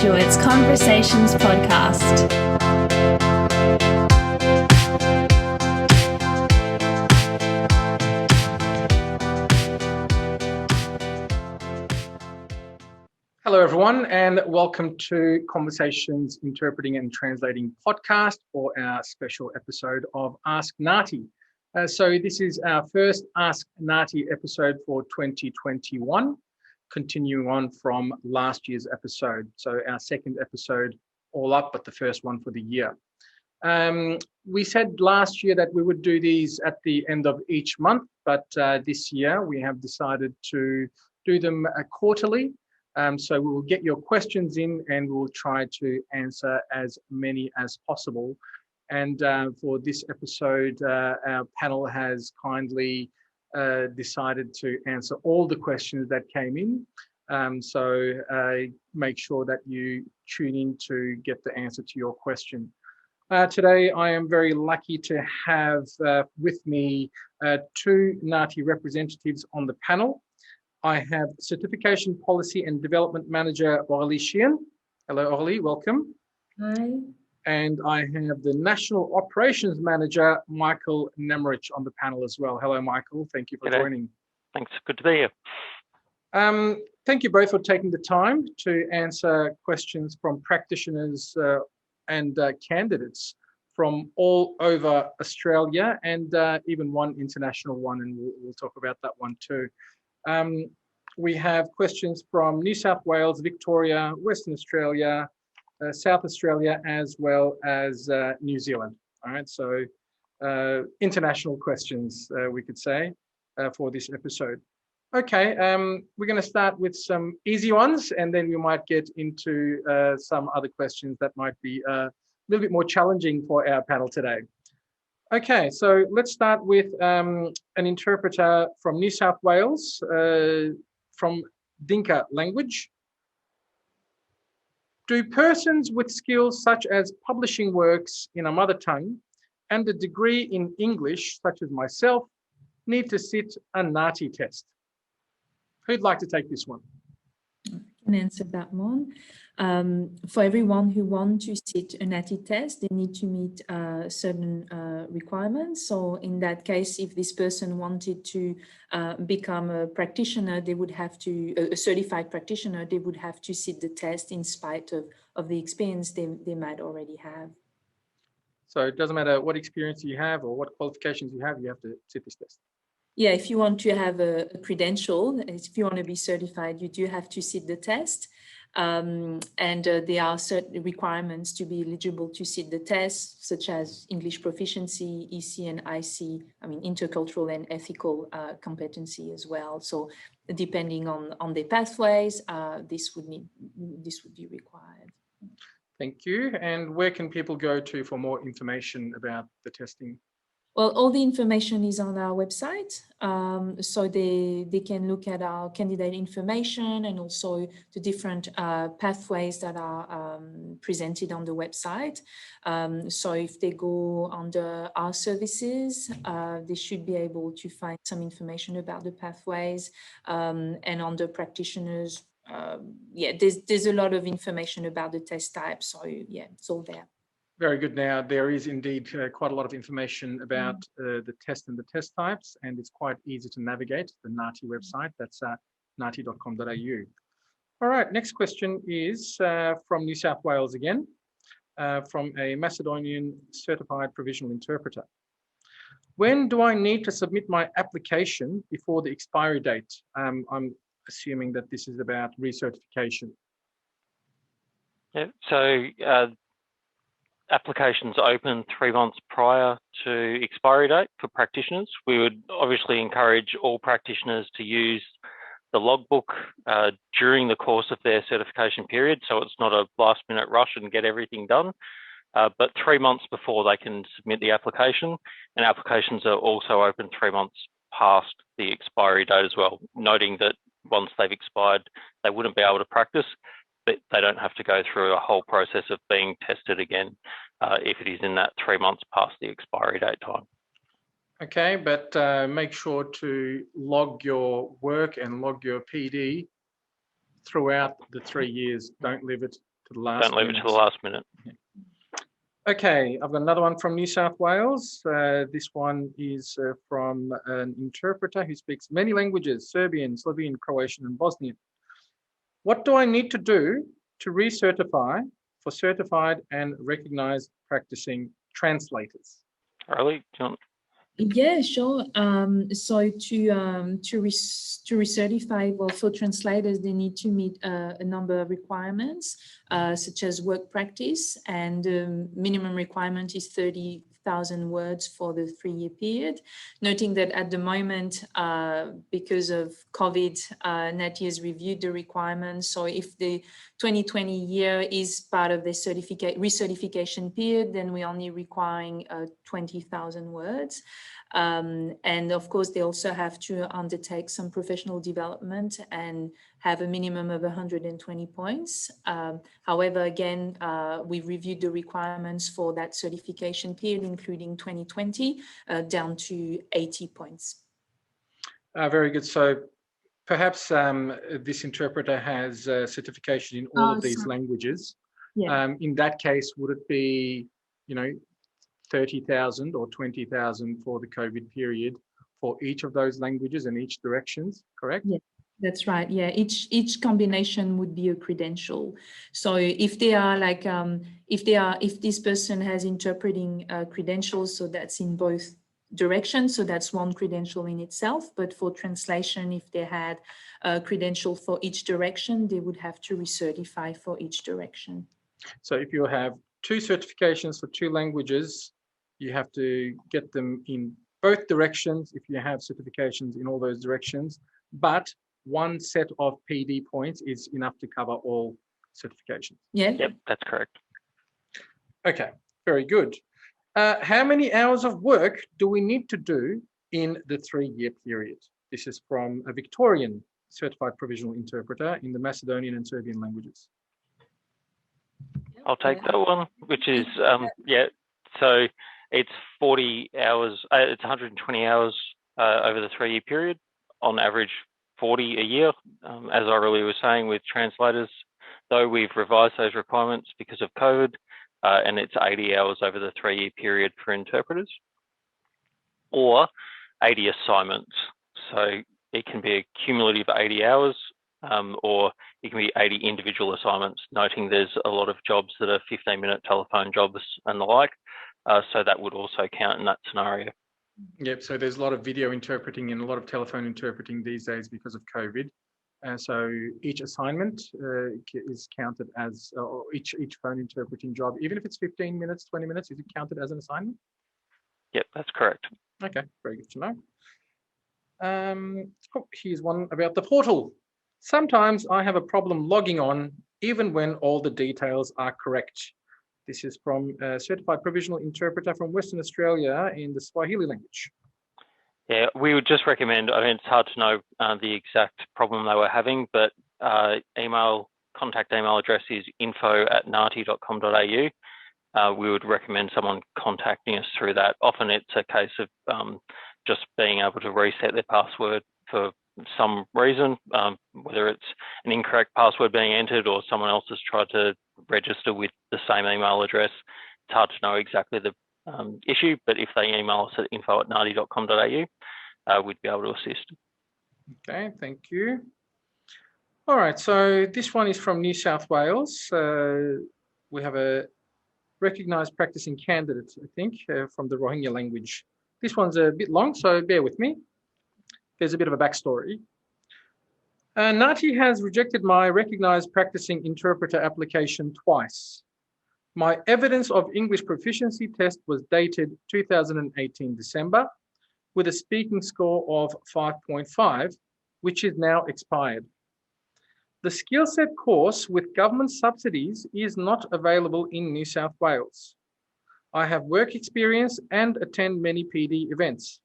Graduates Conversations podcast. Hello, everyone, and welcome to Conversations Interpreting and Translating podcast for our special episode of Ask NAATI. So this is our first Ask NAATI episode for 2021, continuing on from last year's episode. So our second episode all up, but the first one for the year. We said last year that we would do these at the end of each month, but this year we have decided to do them quarterly. So we will get your questions in and we'll try to answer as many as possible. And for this episode, our panel has kindly decided to answer all the questions that came in. So make sure that you tune in to get the answer to your question. Today, I am very lucky to have with me two NAATI representatives on the panel. I have Certification Policy and Development Manager Aurelie Sheehan. Hello, Aurelie, welcome. Hi. And I have the National Operations Manager, Michael Nemarich, on the panel as well. Hello, Michael. Thank you for joining. Thanks. Good to be here. Thank you both for taking the time to answer questions from practitioners and candidates from all over Australia and even one international one, and we'll talk about that one too. We have questions from New South Wales, Victoria, Western Australia, South Australia, as well as New Zealand. All right, so international questions, we could say, for this episode. Okay, we're going to start with some easy ones, and then we might get into some other questions that might be a little bit more challenging for our panel today. Okay, so let's start with an interpreter from New South Wales, from Dinka language. Do persons with skills such as publishing works in a mother tongue and a degree in English, such as myself, need to sit a NAATI test? Who'd like to take this one? I can answer that one. For everyone who wants to sit a NAATI test, they need to meet certain requirements. So in that case, if this person wanted to become a practitioner, they would have to, a certified practitioner, they would have to sit the test in spite of the experience they might already have. So it doesn't matter what experience you have or what qualifications you have to sit this test. Yeah, if you want to have a credential, if you want to be certified, you do have to sit the test. And there are certain requirements to be eligible to sit the test, such as English proficiency, EC and IC, intercultural and ethical competency as well. So depending on their pathways, this would be required. Thank you. And where can people go to for more information about the testing? Well, all the information is on our website, so they can look at our candidate information and also the different pathways that are presented on the website. So if they go under our services, they should be able to find some information about the pathways, and under practitioners, there's a lot of information about the test type. So yeah, it's all there. Very good. Now, there is indeed quite a lot of information about the test and the test types, and it's quite easy to navigate the NAATI website. That's naati.com.au. All right, next question is from New South Wales again, from a Macedonian certified provisional interpreter. When do I need to submit my application before the expiry date? I'm assuming that this is about recertification. Yeah, so applications open 3 months prior to expiry date for practitioners. We would obviously encourage all practitioners to use the logbook during the course of their certification period, so it's not a last minute rush and get everything done. But 3 months before they can submit the application, and applications are also open 3 months past the expiry date as well, noting that once they've expired, they wouldn't be able to practice, but they don't have to go through a whole process of being tested again if it is in that 3 months past the expiry date time. Okay, but make sure to log your work and log your PD throughout the 3 years. Don't leave it to the last Don't leave it to the last minute. Okay, I've got another one from New South Wales. This one is from an interpreter who speaks many languages: Serbian, Slovene, Croatian, and Bosnian. What do I need to do to recertify for certified and recognized practicing translators? Aurelie, do you want? Yeah, sure. So to recertify, well, for translators, they need to meet a number of requirements, such as work practice, and minimum requirement is 30,000 words for the 3-year period. Noting that at the moment, because of COVID, NAATI has reviewed the requirements. So if the 2020 year is part of the recertification period, then we're only requiring 20,000 words. And of course, they also have to undertake some professional development and have a minimum of 120 points. However, again, we've reviewed the requirements for that certification period, including 2020, down to 80 points. Very good. So perhaps this interpreter has certification in all of these languages. Yeah. In that case, would it be, 30,000 or 20,000 for the COVID period for each of those languages and each directions, correct? Yeah, that's right. Yeah, each combination would be a credential. So if they are like, if this person has interpreting credentials, so that's in both directions, so that's one credential in itself. But for translation, if they had a credential for each direction, they would have to recertify for each direction. So if you have 2 certifications for 2 languages, you have to get them in both directions if you have certifications in all those directions, but one set of PD points is enough to cover all certifications. Yeah. Yep, that's correct. Okay, very good. How many hours of work do we need to do in the 3-year period? This is from a Victorian certified provisional interpreter in the Macedonian and Serbian languages. I'll take that one, which is, so it's 40 hours, it's 120 hours over the 3-year period, on average 40 a year. As Aurelie was saying, with translators, though, we've revised those requirements because of COVID, and it's 80 hours over the 3-year period for interpreters, or 80 assignments. So it can be a cumulative 80 hours, or it can be 80 individual assignments, noting there's a lot of jobs that are 15-minute telephone jobs and the like. So that would also count in that scenario. Yep, so there's a lot of video interpreting and a lot of telephone interpreting these days because of COVID. So each assignment is counted as, or each phone interpreting job, even if it's 15 minutes, 20 minutes, is it counted as an assignment? Yep, that's correct. Okay, very good to know. Here's one about the portal. Sometimes I have a problem logging on, even when all the details are correct. This is from a certified provisional interpreter from Western Australia in the Swahili language. Yeah, we would just recommend, I mean, it's hard to know the exact problem they were having, but contact email address is info@naati.com.au. We would recommend someone contacting us through that. Often it's a case of just being able to reset their password for some reason, whether it's an incorrect password being entered or someone else has tried to register with the same email address. It's hard to know exactly the issue, but if they email us at info@naati.com.au, we'd be able to assist. Okay, thank you. All right, so this one is from New South Wales. We have a recognised practicing candidate, I think, from the Rohingya language. This one's a bit long, so bear with me. There's a bit of a backstory. NAATI has rejected my recognised practicing interpreter application twice. My evidence of English proficiency test was dated 2018 December with a speaking score of 5.5, which is now expired. The skill set course with government subsidies is not available in New South Wales. I have work experience and attend many PD events.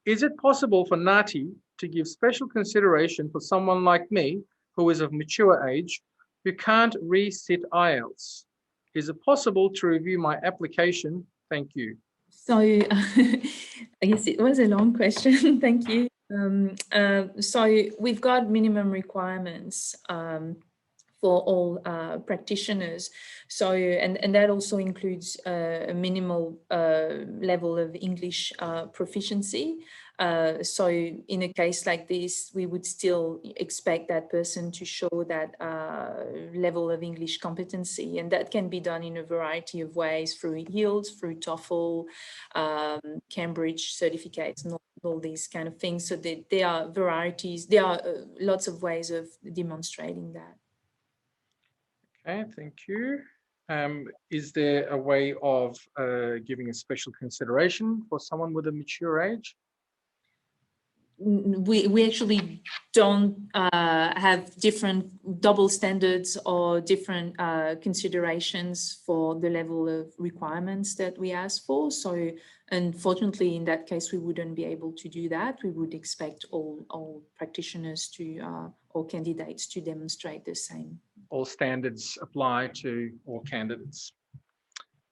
Is it possible for NAATI to give special consideration for someone like me who is of mature age who can't re-sit IELTS? Is it possible to review my application? Thank you. So I guess it was a long question. Thank you. So we've got minimum requirements for for all practitioners. So, and that also includes a minimal level of English proficiency. So in a case like this, we would still expect that person to show that level of English competency, and that can be done in a variety of ways through yields, through TOEFL, Cambridge certificates, and all these kind of things. So there are varieties, there are lots of ways of demonstrating that. Okay, thank you. Is there a way of giving a special consideration for someone with a mature age? We actually don't have different double standards or different considerations for the level of requirements that we ask for. So unfortunately, in that case, we wouldn't be able to do that. We would expect all practitioners to or candidates to demonstrate the same. All standards apply to all candidates.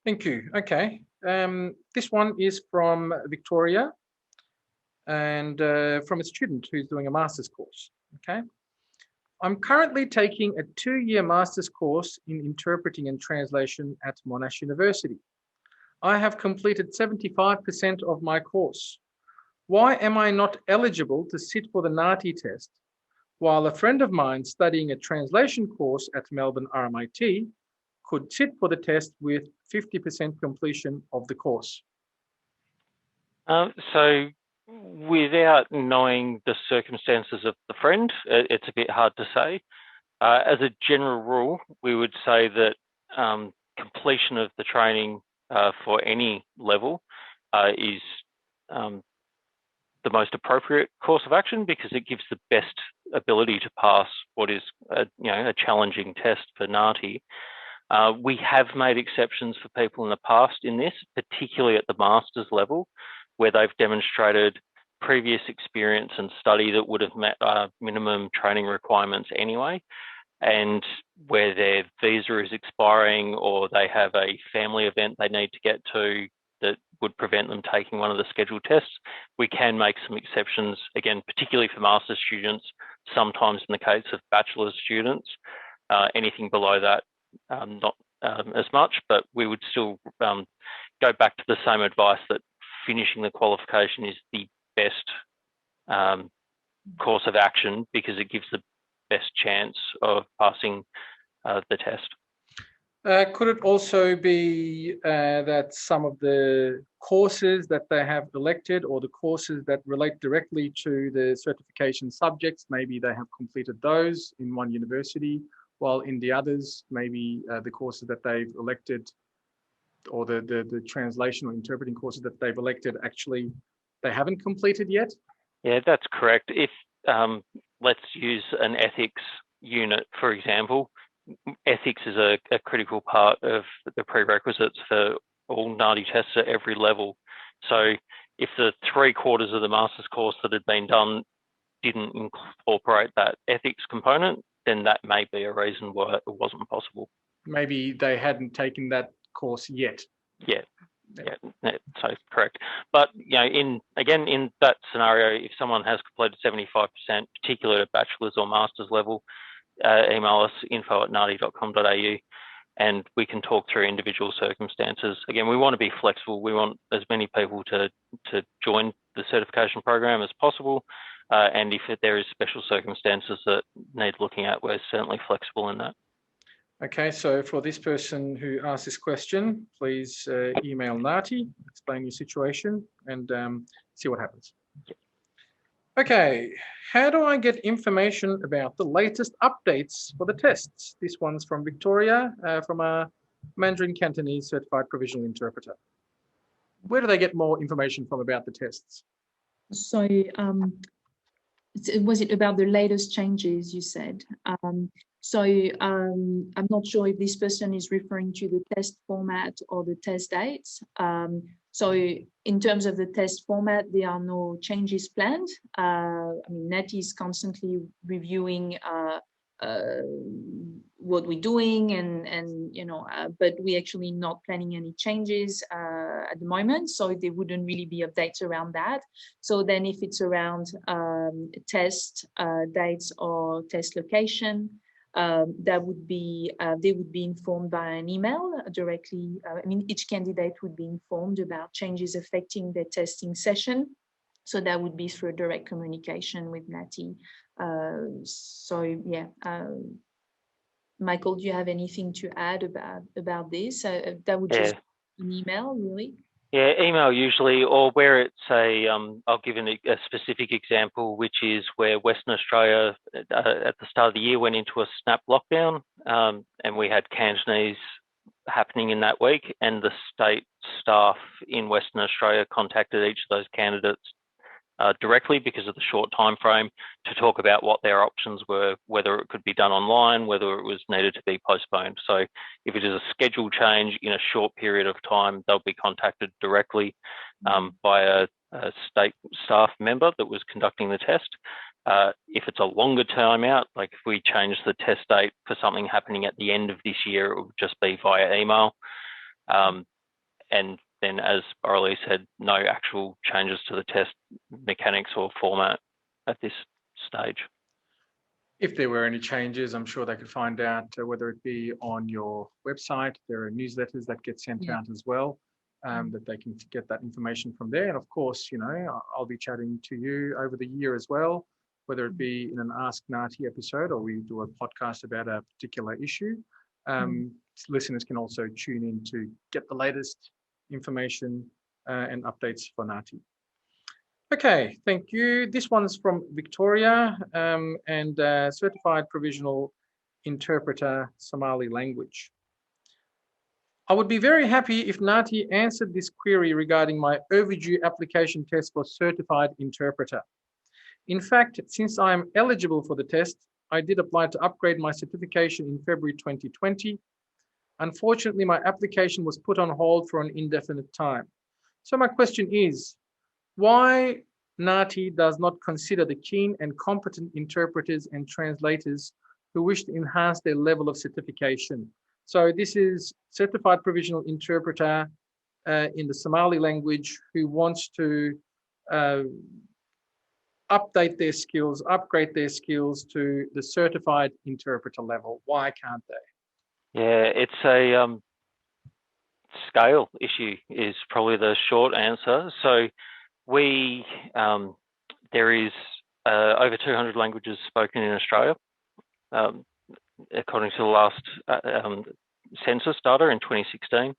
Thank you. Okay. This one is from Victoria, and from a student who's doing a master's course. Okay. I'm currently taking a 2-year master's course in interpreting and translation at Monash University. I have completed 75% of my course. Why am I not eligible to sit for the NAATI test, while a friend of mine studying a translation course at Melbourne RMIT could sit for the test with 50% completion of the course? So without knowing the circumstances of the friend, it's a bit hard to say. As a general rule, we would say that completion of the training for any level is the most appropriate course of action, because it gives the best ability to pass what is a challenging test for NAATI. We have made exceptions for people in the past in this, particularly at the master's level, where they've demonstrated previous experience and study that would have met minimum training requirements anyway, and where their visa is expiring or they have a family event they need to get to that would prevent them taking one of the scheduled tests. We can make some exceptions, again, particularly for master's students, sometimes in the case of bachelor's students. Anything below that, not as much, but we would still go back to the same advice that finishing the qualification is the best course of action, because it gives the best chance of passing the test. Could it also be that some of the courses that they have elected, or the courses that relate directly to the certification subjects, maybe they have completed those in one university, while in the others, maybe the courses that they've elected, or the translation or interpreting courses that they've elected, actually they haven't completed yet? Yeah, that's correct. If let's use an ethics unit, for example. Ethics is a critical part of the prerequisites for all NAATI tests at every level. So if the 3/4 of the master's course that had been done didn't incorporate that ethics component, then that may be a reason why it wasn't possible. Maybe they hadn't taken that course yet. Yeah, so correct. But in that scenario, if someone has completed 75%, particularly at bachelor's or master's level, email us info@naati.com.au, and we can talk through individual circumstances. Again, we want to be flexible. We want as many people to join the certification program as possible, and if there is special circumstances that need looking at, we're certainly flexible in that. Okay, so for this person who asked this question, please email NAATI, explain your situation, and see what happens. Yep. Okay, how do I get information about the latest updates for the tests? This one's from Victoria, from a Mandarin Cantonese certified provisional interpreter. Where do they get more information from about the tests? So was it about the latest changes you said? I'm not sure if this person is referring to the test format or the test dates. So in terms of the test format, there are no changes planned. NAATI is constantly reviewing what we're doing, but we're actually not planning any changes at the moment, so there wouldn't really be updates around that. So then if it's around test dates or test location, they would be informed by an email directly. Each candidate would be informed about changes affecting their testing session. So that would be through direct communication with NAATI. Michael, do you have anything to add about this? That would just be an email, really? Yeah, email usually, or where it's I'll give a specific example, which is where Western Australia at the start of the year went into a snap lockdown, and we had Cantonese happening in that week, and the state staff in Western Australia contacted each of those candidates directly because of the short time frame to talk about what their options were, whether it could be done online, whether it was needed to be postponed. So if it is a schedule change in a short period of time, they'll be contacted directly by a state staff member that was conducting the test. If it's a longer time out, like if we change the test date for something happening at the end of this year, it would just be via email. And then, as Aurelie said, no actual changes to the test mechanics or format at this stage. If there were any changes, I'm sure they could find out whether it be on your website. There are newsletters that get sent out as well, that they can get that information from there. And of course, I'll be chatting to you over the year as well, whether it be in an Ask NAATI episode or we do a podcast about a particular issue. Listeners can also tune in to get the latest information and updates for NAATI. Okay, thank you. This one's from Victoria and Certified Provisional Interpreter Somali Language. I would be very happy if NAATI answered this query regarding my overdue application test for Certified Interpreter. In fact, since I am eligible for the test, I did apply to upgrade my certification in February 2020. Unfortunately, my application was put on hold for an indefinite time. So my question is, why NAATI does not consider the keen and competent interpreters and translators who wish to enhance their level of certification? So this is Certified Provisional Interpreter in the Somali language who wants to update their skills, upgrade their skills to the Certified Interpreter level. Why can't they? Yeah, it's a scale issue is probably the short answer. So there is over 200 languages spoken in Australia, according to the last census data in 2016.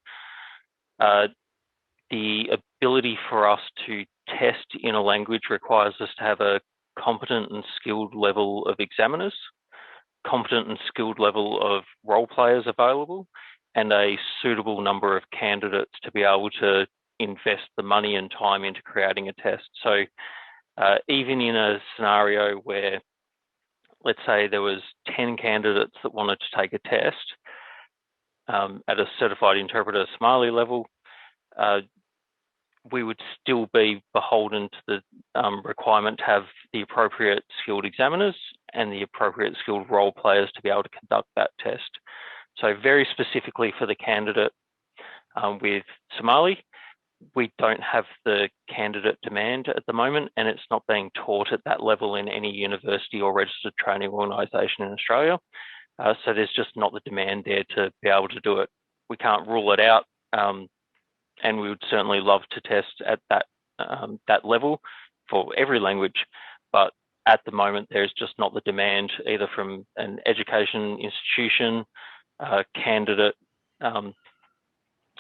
The ability for us to test in a language requires us to have a competent and skilled level of examiners, competent and skilled level of role players available, and a suitable number of candidates to be able to invest the money and time into creating a test. So even in a scenario where, let's say there was 10 candidates that wanted to take a test at a certified interpreter Somali level, we would still be beholden to the requirement to have the appropriate skilled examiners and the appropriate skilled role players to be able to conduct that test. So very specifically for the candidate with Somali, we don't have the candidate demand at the moment, and it's not being taught at that level in any university or registered training organisation in Australia. So there's just not the demand there to be able to do it. We can't rule it out, and we would certainly love to test at that level for every language, but at the moment there's just not the demand either from an education institution, candidate,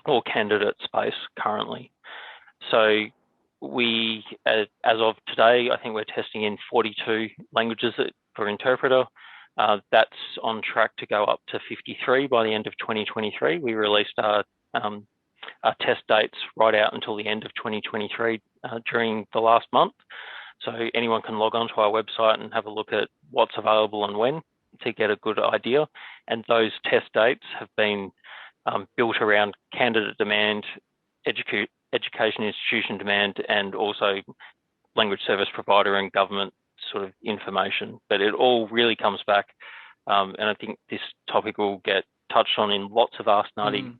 or candidate space currently. So we, as of today, I think we're testing in 42 languages for interpreter. That's on track to go up to 53 by the end of 2023. We released our test dates right out until the end of 2023 during the last month. So anyone can log onto our website and have a look at what's available and when to get a good idea. And those test dates have been built around candidate demand, education institution demand, and also language service provider and government sort of information. But it all really comes back, and I think this topic will get touched on in lots of Ask NAATI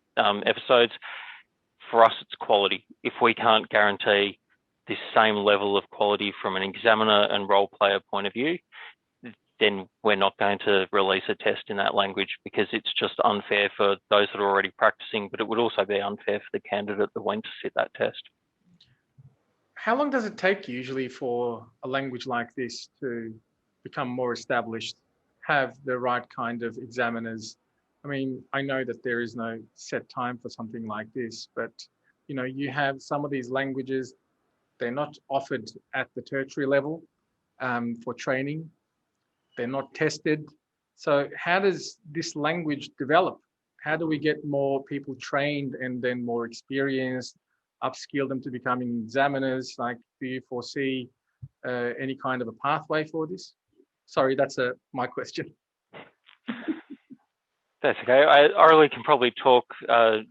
episodes. For us, it's quality. If we can't guarantee this same level of quality from an examiner and role player point of view, then we're not going to release a test in that language, because it's just unfair for those that are already practicing, but it would also be unfair for the candidate that went to sit that test. How long does it take usually for a language like this to become more established, have the right kind of examiners? I mean, I know that there is no set time for something like this, but you know, you have some of these languages, they're not offered at the tertiary level for training. They're not tested. So how does this language develop? How do we get more people trained and then more experienced, upskill them to becoming examiners? Like, do you foresee any kind of a pathway for this? Sorry, that's my question. That's okay. Aurelie can probably talk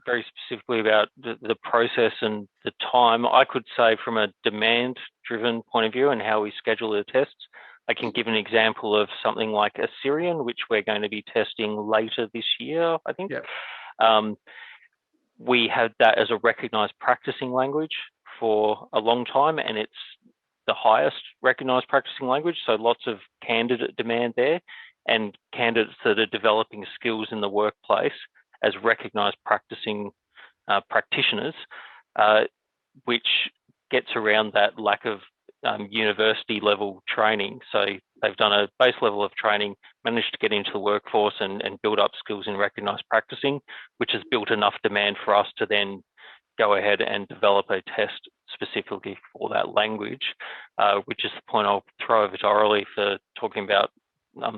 very specifically about the process and the time. I could say from a demand-driven point of view and how we schedule the tests, I can give an example of something like Assyrian, which we're going to be testing later this year, I think. Yeah. We had that as a recognised practising language for a long time, and it's the highest recognised practising language, so lots of candidate demand there, and candidates that are developing skills in the workplace as recognised practising practitioners, which gets around that lack of university level training. So they've done a base level of training, managed to get into the workforce and build up skills in recognised practising, which has built enough demand for us to then go ahead and develop a test specifically for that language, which is the point I'll throw over to Aurelie for talking about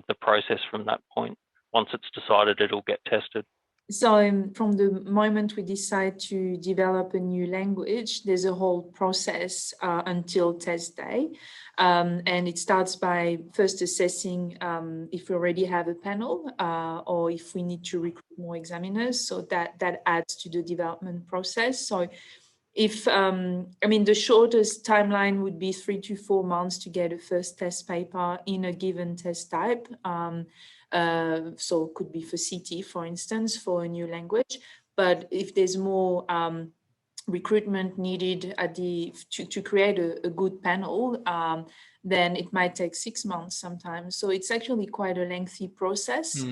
the process from that point. Once it's decided, it'll get tested. So from the moment we decide to develop a new language, there's a whole process until test day. And it starts by first assessing if we already have a panel or if we need to recruit more examiners. So that adds to the development process. So if, the shortest timeline would be 3 to 4 months to get a first test paper in a given test type. So it could be for CT, for instance, for a new language. But if there's more recruitment needed to create a good panel, then it might take 6 months sometimes. So it's actually quite a lengthy process.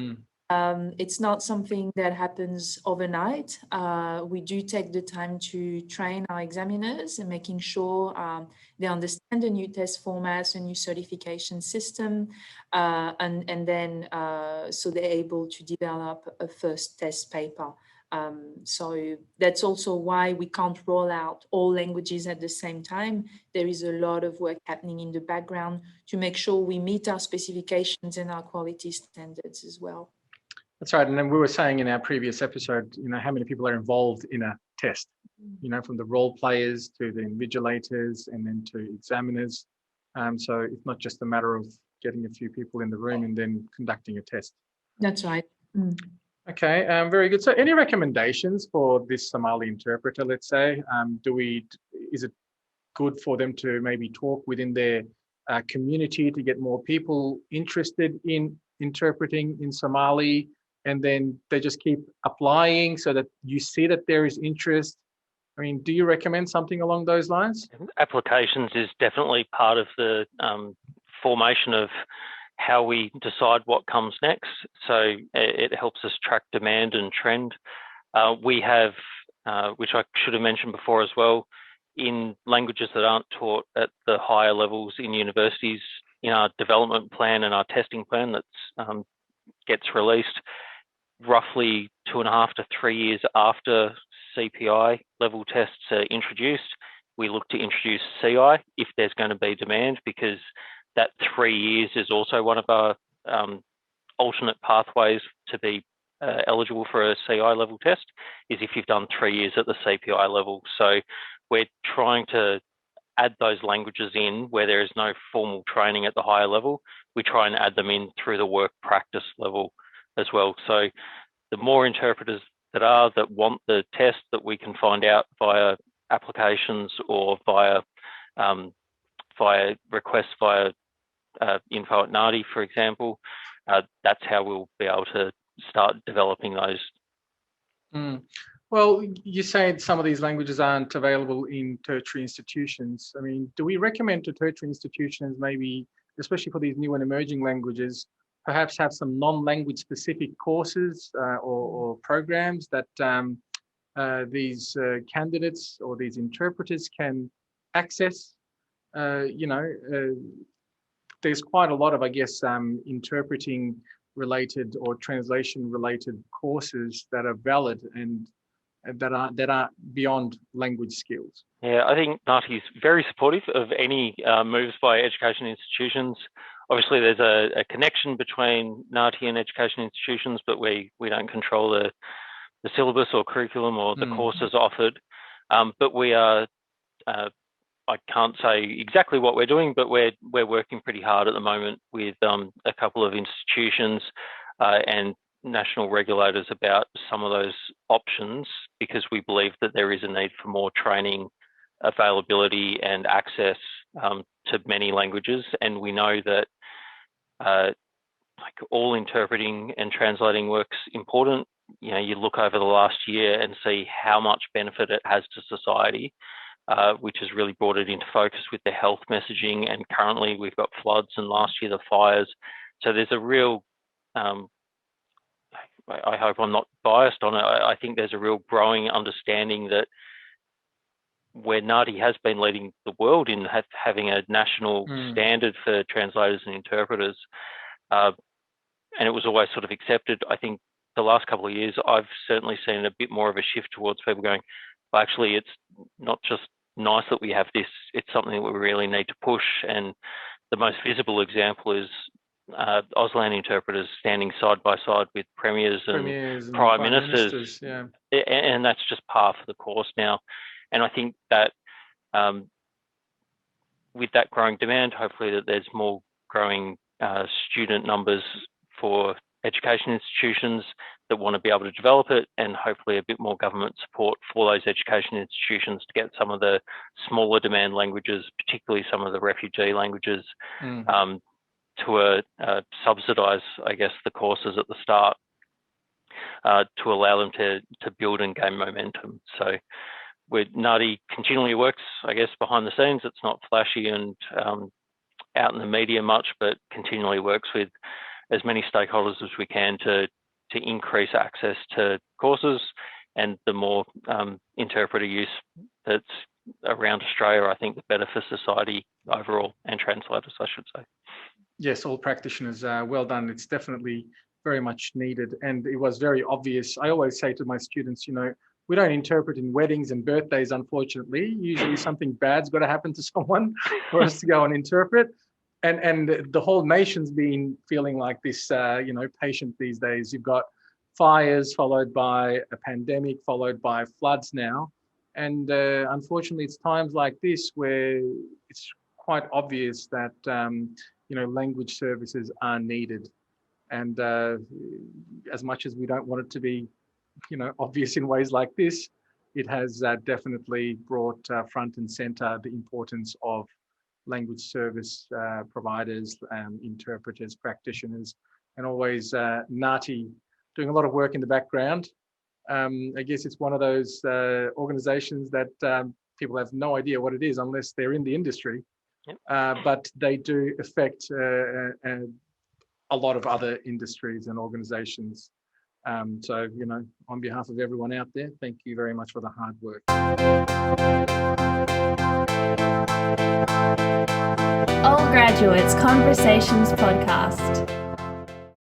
It's not something that happens overnight. We do take the time to train our examiners and making sure they understand the new test formats, a new certification system, and then so they're able to develop a first test paper. So that's also why we can't roll out all languages at the same time. There is a lot of work happening in the background to make sure we meet our specifications and our quality standards as well. That's right. And then we were saying in our previous episode, how many people are involved in a test, from the role players to the invigilators and then to examiners. So it's not just a matter of getting a few people in the room and then conducting a test. That's right. Okay, very good. So any recommendations for this Somali interpreter, let's say? Is it good for them to maybe talk within their community to get more people interested in interpreting in Somali, and then they just keep applying so that you see that there is interest? I mean, do you recommend something along those lines? Applications is definitely part of the formation of how we decide what comes next. So it helps us track demand and trend. We have, which I should have mentioned before as well, in languages that aren't taught at the higher levels in universities, in our development plan and our testing plan that gets released, roughly 2.5 to 3 years after CPI level tests are introduced, we look to introduce CI if there's going to be demand, because that 3 years is also one of our alternate pathways to be eligible for a CI level test, is if you've done 3 years at the CPI level. So we're trying to add those languages in where there is no formal training at the higher level. We try and add them in through the work practice level as well. So the more interpreters that want the test that we can find out via applications or via requests via info at NAATI, for example, that's how we'll be able to start developing those. Well, you said some of these languages aren't available in tertiary institutions. I mean, do we recommend to tertiary institutions maybe especially for these new and emerging languages, perhaps have some non-language specific courses or programs that these candidates or these interpreters can access. There's quite a lot of, I guess, interpreting related or translation related courses that are valid and that are beyond language skills. Yeah, I think NAATI is very supportive of any moves by education institutions. Obviously, there's a connection between NAATI and education institutions, but we don't control the syllabus or curriculum or the courses offered. But we are, I can't say exactly what we're doing, but we're working pretty hard at the moment with a couple of institutions and national regulators about some of those options, because we believe that there is a need for more training, availability and access to many languages. And we know that like all interpreting and translating work's important. You know, you look over the last year and see how much benefit it has to society, which has really brought it into focus with the health messaging. And currently we've got floods and last year the fires. So there's a real, I hope I'm not biased on it, I think there's a real growing understanding that where NAATI has been leading the world in having a national standard for translators and interpreters, and it was always sort of accepted. I think the last couple of years, I've certainly seen a bit more of a shift towards people going, well, actually, it's not just nice that we have this, it's something that we really need to push. And the most visible example is Auslan interpreters standing side by side with premiers and prime ministers. Yeah. And that's just par for the course now. And I think that with that growing demand, hopefully that there's more growing student numbers for education institutions that want to be able to develop it, and hopefully a bit more government support for those education institutions to get some of the smaller demand languages, particularly some of the refugee languages, to subsidise, I guess, the courses at the start to allow them to build and gain momentum. So NAATI continually works, I guess, behind the scenes. It's not flashy and out in the media much, but continually works with as many stakeholders as we can to increase access to courses, and the more interpreter use that's around Australia, I think the better for society overall, and translators, I should say. Yes, all practitioners, well done. It's definitely very much needed, and it was very obvious. I always say to my students, you know, we don't interpret in weddings and birthdays, unfortunately. Usually something bad's got to happen to someone for us to go and interpret. And the whole nation's been feeling like this, patient these days. You've got fires followed by a pandemic, followed by floods now. And unfortunately, it's times like this where it's quite obvious that, language services are needed. And as much as we don't want it to be, obvious in ways like this, it has definitely brought front and center the importance of language service providers, interpreters, practitioners, and always NAATI doing a lot of work in the background. I guess it's one of those organizations that people have no idea what it is unless they're in the industry. Yep. But they do affect a lot of other industries and organizations. So, on behalf of everyone out there, thank you very much for the hard work. All Graduates Conversations Podcast.